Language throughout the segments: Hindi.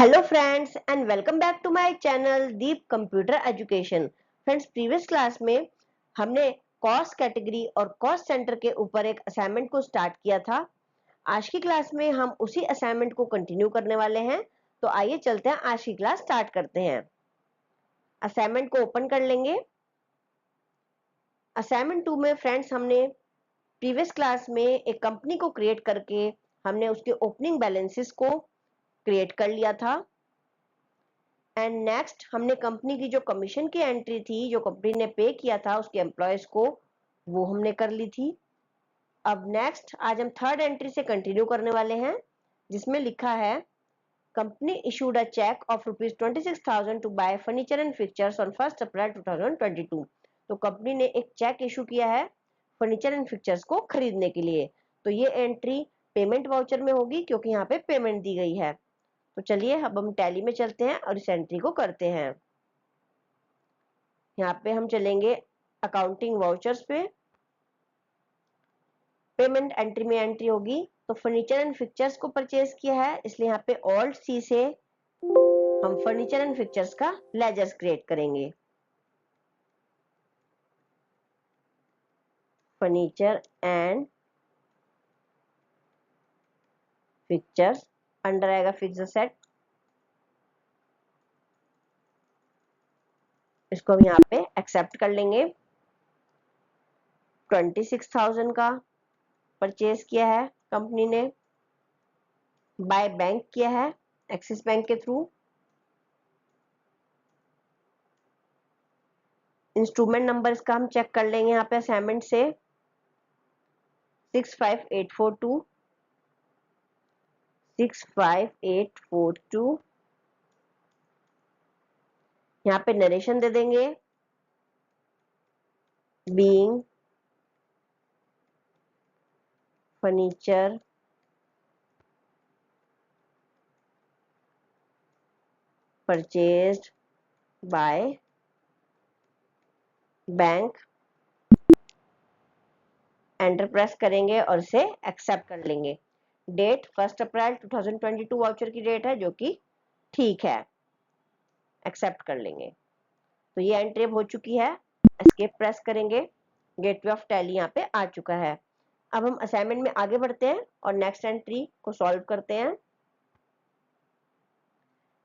Hello friends and welcome back to my channel Deep computer education. Friends, previous class में हमने कॉस्ट कैटेगरी और कॉस्ट सेंटर के ऊपर एक असाइनमेंट को स्टार्ट किया था। आज की क्लास में हम उसी असाइनमेंट को कंटिन्यू करने वाले हैं। तो आइए चलते हैं, आज की क्लास स्टार्ट करते हैं। असाइनमेंट को ओपन कर लेंगे। असाइनमेंट 2 में फ्रेंड्स हमने प्रीवियस क्लास में एक कंपनी को क्रिएट करके हमने उसके ओपनिंग बैलेंसेस को क्रिएट कर लिया था। एंड नेक्स्ट हमने कंपनी की जो कमीशन की एंट्री थी, जो कंपनी ने पे किया था उसके एम्प्लॉयज को, वो हमने कर ली थी। अब नेक्स्ट आज हम थर्ड एंट्री से कंटिन्यू करने वाले हैं, जिसमें लिखा है company issued a cheque of ₹26,000 to buy furniture and fixtures on 1 April 2022। तो कंपनी ने एक चेक इशू किया है फर्नीचर एंड फिक्चर्स को खरीदने के लिए। तो ये एंट्री पेमेंट वाउचर में होगी, क्योंकि यहाँ पे पेमेंट दी गई है। तो चलिए अब हम टैली में चलते हैं और इस एंट्री को करते हैं। यहाँ पे हम चलेंगे अकाउंटिंग वाउचर्स पे। पेमेंट एंट्री में एंट्री होगी, तो फर्नीचर एंड फिक्चर्स को परचेज किया है, इसलिए यहाँ पे ऑल्ट सी से हम फर्नीचर एंड फिक्चर्स का लेजर्स क्रिएट करेंगे। फर्नीचर एंड फिक्चर्स अंडर आएगा फिक्स सेट। इसको हम यहाँ पे एक्सेप्ट कर लेंगे। 26,000 का परचेज किया है कंपनी ने, बाय बैंक किया है एक्सिस बैंक के थ्रू। इंस्ट्रूमेंट नंबर इसका हम चेक कर लेंगे यहाँ पे असाइनमेंट से 65842 65842। यहाँ पे नरेशन दे देंगे being furniture purchased by bank. Enter press करेंगे और इसे एक्सेप्ट कर लेंगे। डेट 1 अप्रैल 2022 वाउचर की डेट है, जो कि ठीक है, एक्सेप्ट कर लेंगे। तो ये एंट्री अब हो चुकी है। एस्केप प्रेस करेंगे। गेटवे ऑफ टैली यहाँ पे आ चुका है। अब हम असाइनमेंट में आगे बढ़ते हैं और नेक्स्ट एंट्री को सॉल्व करते हैं।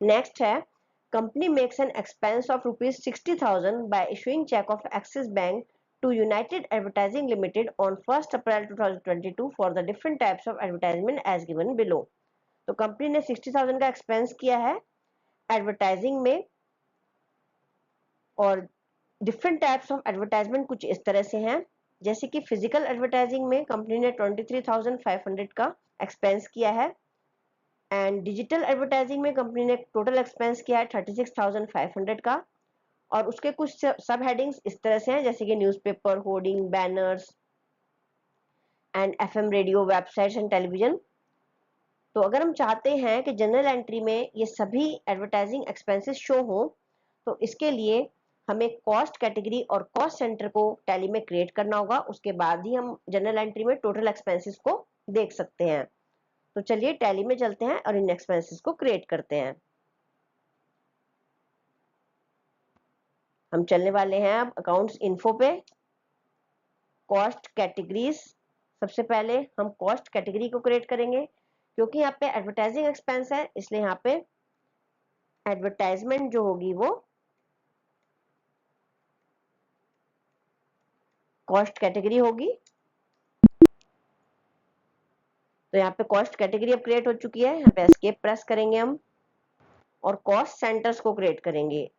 नेक्स्ट है company makes an expense of ₹60,000 by issuing cheque of Axis bank to United Advertising Limited on 1 April 2022 for the different types of advertisement as given below। तो कंपनी ने 60,000 का एक्सपेंस किया है एडवर्टाइजिंग में, और डिफरेंट टाइप्स ऑफ एडवर्टाइजमेंट कुछ इस तरह से हैं। जैसे कि फिजिकल एडवर्टाइजिंग में कंपनी ने 23,500 का एक्सपेंस किया है, एंड डिजिटल एडवर्टाइजिंग में कंपनी ने टोटल एक्सपेंस किया है 36,500 का। और उसके कुछ सब हेडिंग्स इस तरह से हैं, जैसे कि newspaper, hoarding, banners and FM radio, websites and television. तो अगर हम चाहते हैं कि जनरल एंट्री में ये सभी एडवर्टाइजिंग एक्सपेंसेस शो हो, तो इसके लिए हमें कॉस्ट कैटेगरी और कॉस्ट सेंटर को टैली में क्रिएट करना होगा। उसके बाद ही हम जनरल एंट्री में टोटल एक्सपेंसेस को देख सकते हैं। तो चलिए टैली में चलते हैं और इन एक्सपेंसेस को क्रिएट करते हैं। हम चलने वाले हैं अब अकाउंट्स इन्फो पे। कॉस्ट कैटेगरीज, सबसे पहले हम कॉस्ट कैटेगरी को क्रिएट करेंगे। क्योंकि यहाँ पे एडवर्टाइजिंग एक्सपेंस है, इसलिए यहाँ पे एडवर्टाइजमेंट जो होगी वो कॉस्ट कैटेगरी होगी। तो यहाँ पे कॉस्ट कैटेगरी अब क्रिएट हो चुकी है। यहाँ पे एस्केप प्रेस करेंगे हम और कॉस्ट सेंटर्स को क्रिएट करेंगे।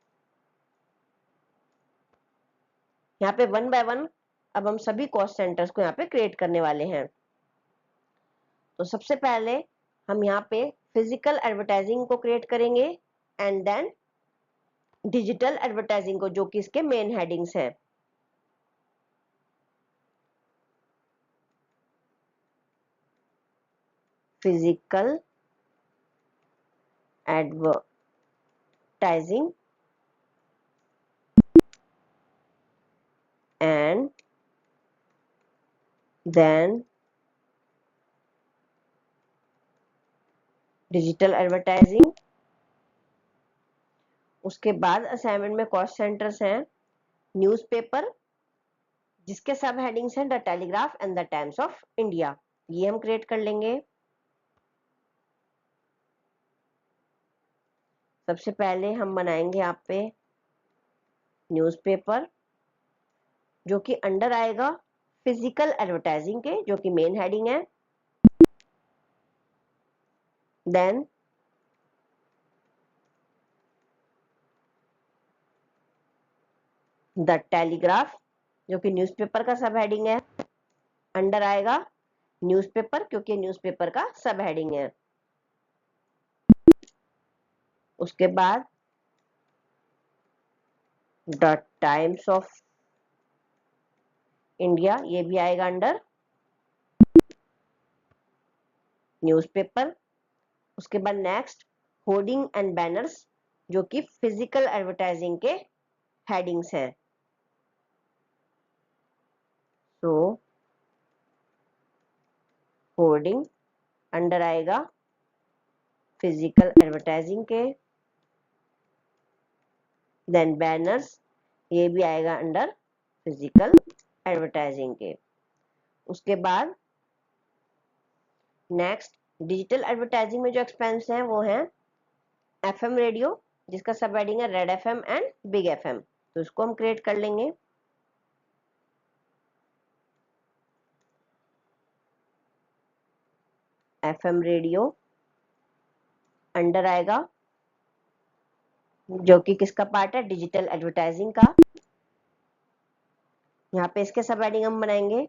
यहाँ पे वन बाय वन अब हम सभी कॉस्ट सेंटर्स को यहाँ पे क्रिएट करने वाले हैं। तो सबसे पहले हम यहाँ पे फिजिकल एडवर्टाइजिंग को क्रिएट करेंगे, एंड देन डिजिटल एडवर्टाइजिंग को, जो कि इसके मेन हेडिंग्स हैं। Physical advertising and then digital advertising. उसके बाद असाइनमेंट में कॉस्ट सेंटर्स हैं न्यूज़पेपर, जिसके सब हेडिंग्स हैं the telegraph and the Times of India, ये हम क्रिएट कर लेंगे। सबसे पहले हम बनाएंगे यहाँ पे न्यूज़पेपर, जो कि अंडर आएगा फिजिकल एडवर्टाइजिंग के, जो कि मेन हेडिंग है। देन द टेलीग्राफ, जो कि न्यूज़पेपर का सब हेडिंग है, अंडर आएगा न्यूज़पेपर, क्योंकि न्यूज़पेपर का सब हेडिंग है। उसके बाद द टाइम्स ऑफ इंडिया, ये भी आएगा अंडर न्यूज़पेपर। उसके बाद नेक्स्ट होर्डिंग एंड बैनर्स, जो कि फिजिकल एडवर्टाइजिंग के हेडिंग्स हैं। सो होर्डिंग अंडर आएगा फिजिकल एडवर्टाइजिंग के। देन बैनर्स, ये भी आएगा अंडर फिजिकल एडवर्टाइजिंग के। उसके बाद नेक्स्ट डिजिटल एडवर्टाइजिंग में जो एक्सपेंस हैं वो हैं एफएम रेडियो, जिसका सब हेडिंग है red FM and Big FM, तो इसको हम क्रिएट कर लेंगे। एफएम रेडियो अंडर आएगा, जो कि किसका पार्ट है, डिजिटल एडवर्टाइजिंग का। यहाँ पे इसके सब हेडिंग हम बनाएंगे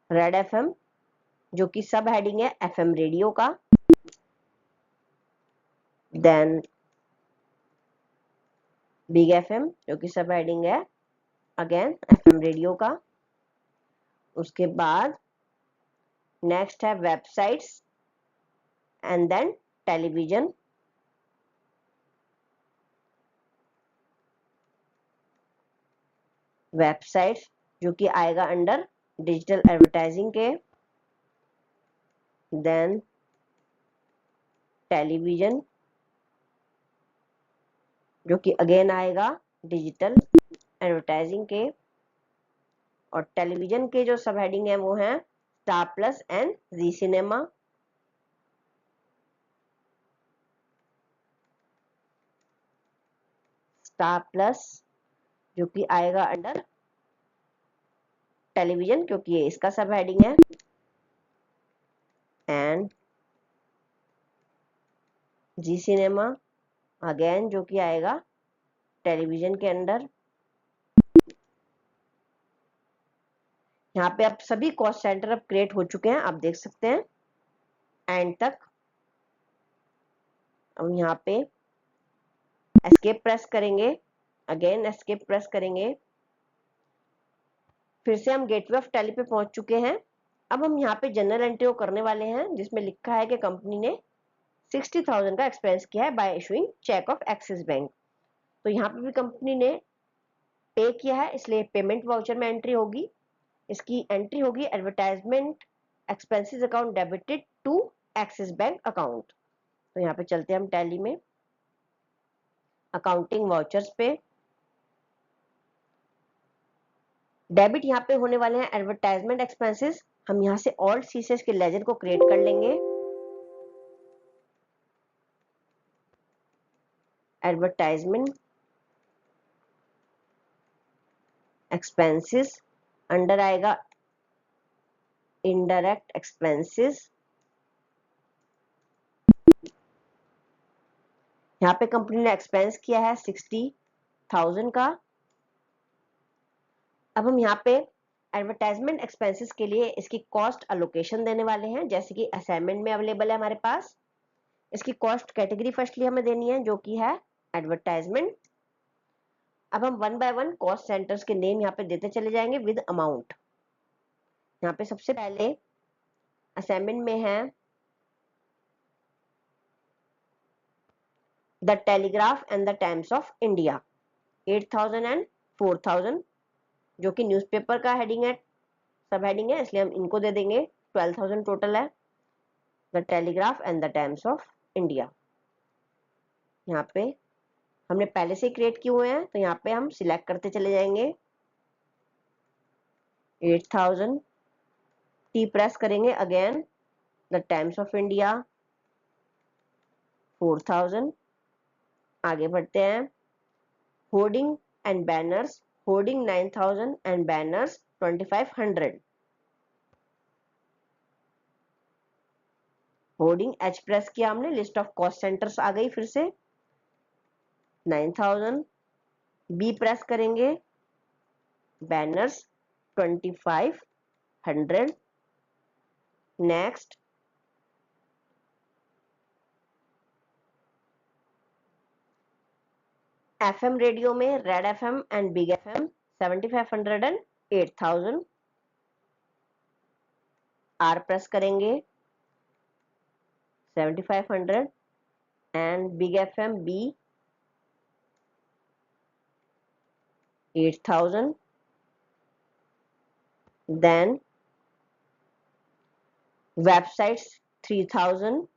रेड एफएम, जो कि सब हेडिंग है एफएम रेडियो का। देन बिग एफएम, जो कि सब हेडिंग है अगेन एफएम रेडियो का। उसके बाद नेक्स्ट है websites and then television. Websites, जो कि आएगा अंडर डिजिटल एडवर्टाइजिंग के। देन टेलीविजन, जो कि अगेन आएगा डिजिटल एडवर्टाइजिंग के। और टेलीविजन के जो सब हेडिंग है वो हैं Star Plus and ji cinema. Star Plus, जो कि आएगा अंडर टेलीविजन, क्योंकि ये इसका सब हेडिंग है। एंड जी सिनेमा अगेन, जो कि आएगा टेलीविजन के अंडर। यहाँ पे अब सभी कॉस्ट सेंटर अब क्रिएट हो चुके हैं, आप देख सकते हैं एंड तक। अब यहाँ पे एस्केप प्रेस करेंगे, अगेन एस्केप प्रेस करेंगे, फिर से हम गेटवे ऑफ टैली पे पहुंच चुके हैं। अब हम यहाँ पे जनरल एंट्री को करने वाले हैं, जिसमें लिखा है कि कंपनी ने 60,000 का एक्सपेंस किया है by issuing cheque of Axis bank. तो यहाँ पे भी कंपनी ने पे किया है, इसलिए पेमेंट वाउचर में एंट्री होगी। इसकी एंट्री होगी advertisement expenses account debited to Axis bank account. तो यहाँ पे चलते हैं हम टैली में, अकाउंटिंग वाउचर्स पे। डेबिट यहाँ पे होने वाले हैं एडवर्टाइजमेंट एक्सपेंसेस। हम यहाँ से ऑल्ट सीसेस के लेजर को क्रिएट कर लेंगे। एडवर्टाइजमेंट एक्सपेंसेस अंडर आएगा इनडायरेक्ट एक्सपेंसेस। यहाँ पे कंपनी ने एक्सपेंस किया है 60,000 का। अब हम यहाँ पे एडवर्टाइजमेंट एक्सपेंसेस के लिए इसकी कॉस्ट अलोकेशन देने वाले हैं, जैसे कि असाइनमेंट में अवेलेबल है हमारे पास। इसकी कॉस्ट कैटेगरी फर्स्टली हमें देनी है, जो कि है एडवर्टाइजमेंट। अब हम one by one cost centres के नेम यहाँ पे देते चले जाएंगे विद अमाउंट। यहाँ पे सबसे पहले असाइनमेंट में है the telegraph and the Times of India, 8,000 and 4,000, जो कि न्यूज़पेपर का हेडिंग है, सब हेडिंग है, इसलिए हम इनको दे देंगे। 12,000 टोटल है the telegraph and the Times of India. यहाँ पे हमने पहले से क्रिएट किए हुए हैं, तो यहाँ पे हम सिलेक्ट करते चले जाएंगे। 8000 टी प्रेस करेंगे, again the Times of India 4000। आगे बढ़ते हैं। Hoarding and banners, hoarding 9000 and banners 2500। Hoarding H press किया हमने, लिस्ट ऑफ कॉस्ट सेंटर्स आ गई फिर से 9000। बी प्रेस करेंगे, बैनर्स 2500। नेक्स्ट एफएम रेडियो में Red FM and Big FM 7500 and 8000। R press करेंगे 7500 and Big FM B 8000। Then websites 3000।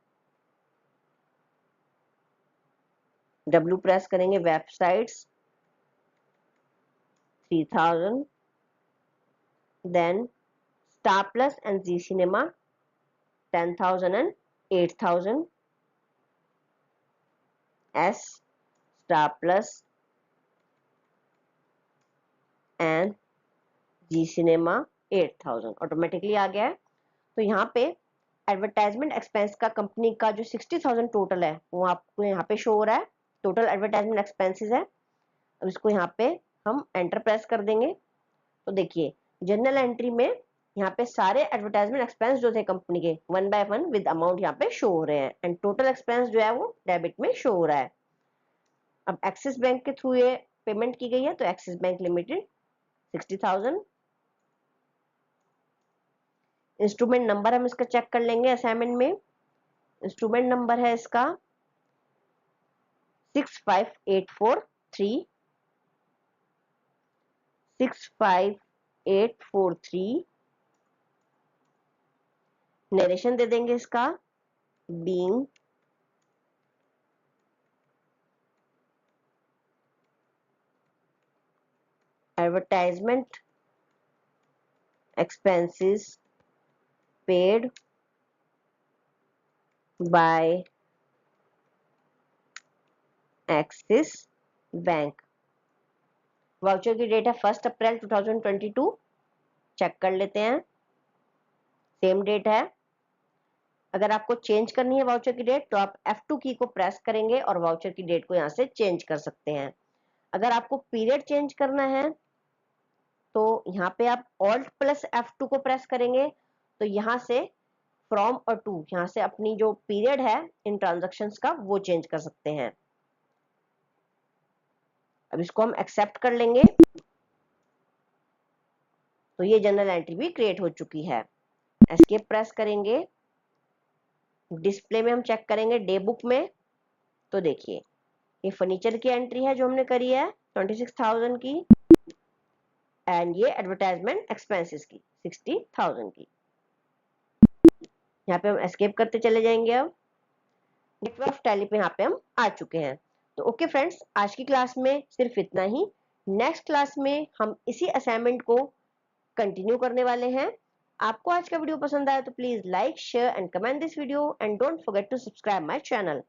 W press करेंगे, websites 3000। Then Star Plus and ji Cinema 10,000 and 8,000। As Star Plus and ji Cinema 8000 automatically आ गया है। तो यहाँ पे एडवर्टाइजमेंट एक्सपेंस का कंपनी का जो 60,000 टोटल है वो आपको यहाँ पे शो हो रहा है। टोटल एडवर्टाइजमेंट एक्सपेंसेस है। अब इसको यहाँ पे हम एंटर प्रेस कर देंगे, तो देखिए जनरल एंट्री में यहाँ पे सारे एडवर्टाइजमेंट एक्सपेंस जो थे कंपनी के 1 बाय 1 विद अमाउंट यहाँ पे शो हो रहे हैं, एंड टोटल एक्सपेंस जो है वो डेबिट में शो हो रहा है। अब एक्सिस बैंक के थ्रू ये पेमेंट की गई है, तो axis bank limited 60,000। Instrument number हम इसका चेक कर लेंगे असाइनमेंट में। इंस्ट्रूमेंट नंबर है इसका 65843 65843। नरेशन दे देंगे इसका being advertisement expenses paid by Axis Bank। Voucher की डेट है 1 अप्रैल 2022। चेक कर लेते हैं, सेम डेट है। अगर आपको चेंज करनी है वाउचर की डेट तो आप F2 की को प्रेस करेंगे और वाउचर की डेट को यहाँ से चेंज कर सकते हैं। अगर आपको पीरियड चेंज करना है तो यहाँ पे आप Alt प्लस F2 को प्रेस करेंगे, तो यहाँ से फ्रॉम और टू, यहाँ से अपनी जो पीरियड है इन ट्रांजैक्शंस का वो चेंज कर सकते हैं। अब इसको हम एक्सेप्ट कर लेंगे, तो ये जनरल एंट्री भी क्रिएट हो चुकी है। एस्केप प्रेस करेंगे, डिस्प्ले में हम चेक करेंगे डे बुक में, तो देखिए ये फर्नीचर की एंट्री है जो हमने करी है 26,000 की, एंड ये एडवर्टाइजमेंट एक्सपेंसेस की 60,000 की। यहाँ पे हम एस्केप करते चले जाएंगे। अब नेटवर्क ऑफ टैली पे यहाँ पे हम आ चुके हैं। तो ओके फ्रेंड्स, आज की क्लास में सिर्फ इतना ही। नेक्स्ट क्लास में हम इसी असाइनमेंट को कंटिन्यू करने वाले हैं। आपको आज का वीडियो पसंद आया तो please like, share and comment this video, and don't forget to subscribe my channel.